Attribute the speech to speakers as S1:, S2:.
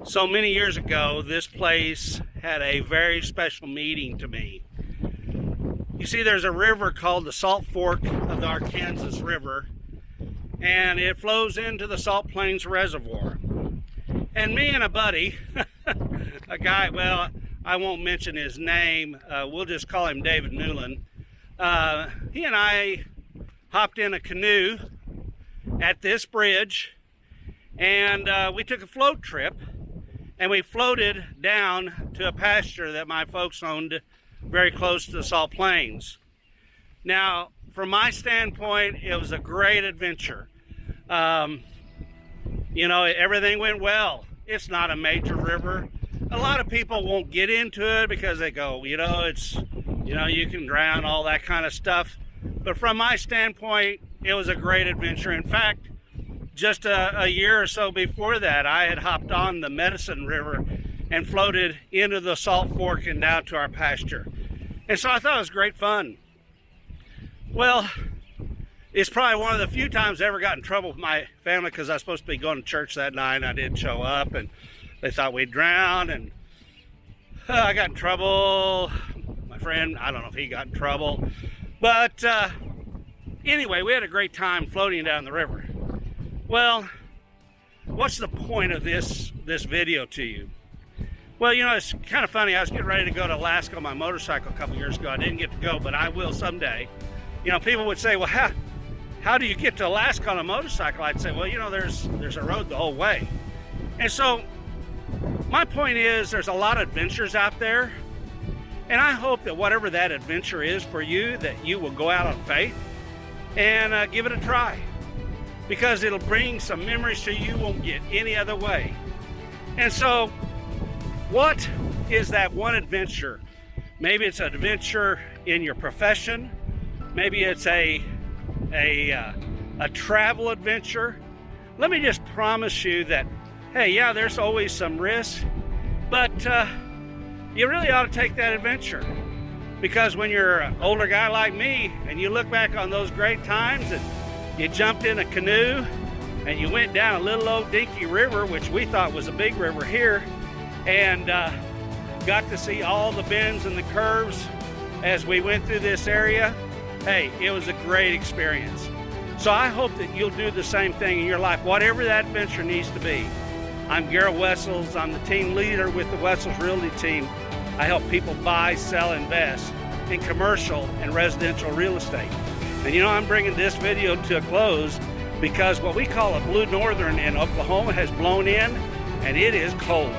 S1: So many years ago, this place had a very special meaning to me. You see, there's a river called the Salt Fork of the Arkansas River, and it flows into the Salt Plains Reservoir. And me and a buddy, a guy, well, I won't mention his name, we'll just call him David Newland. He and I hopped in a canoe at this bridge, and we took a float trip, and we floated down to a pasture that my folks owned very close to the Salt Plains. Now, from my standpoint, it was a great adventure. You know, everything went well. It's not a major river. A lot of people won't get into it because they go, you know, you can drown, all that kind of stuff. But from my standpoint, it was a great adventure. In fact, just a year or so before that, I had hopped on the Medicine River and floated into the Salt Fork and down to our pasture. And so I thought it was great fun. Well, it's probably one of the few times I ever got in trouble with my family because I was supposed to be going to church that night and I didn't show up, and they thought we'd drown, and I got in trouble. My friend, I don't know if he got in trouble, but anyway, we had a great time floating down the river. Well, what's the point of this video to you? Well, you know, it's kind of funny. I was getting ready to go to Alaska on my motorcycle a couple years ago. I didn't get to go, but I will someday. You know, people would say, well, how do you get to Alaska on a motorcycle? I'd say, well, you know, there's a road the whole way. And so my point is, there's a lot of adventures out there, and I hope that whatever that adventure is for you, that you will go out on faith and give it a try, because it'll bring some memories to you won't get any other way. And so what is that one adventure? Maybe it's an adventure in your profession. Maybe it's a travel adventure. Let me just promise you that, hey, yeah, there's always some risk, but you really ought to take that adventure. Because when you're an older guy like me and you look back on those great times and you jumped in a canoe and you went down a little old dinky river, which we thought was a big river here, and got to see all the bends and the curves as we went through this area, hey, it was a great experience. So I hope that you'll do the same thing in your life, whatever that adventure needs to be. I'm Gerald Wessels. I'm the team leader with the Wessels Realty team. I help people buy, sell, invest in commercial and residential real estate. And you know, I'm bringing this video to a close because what we call a blue northern in Oklahoma has blown in, and it is cold.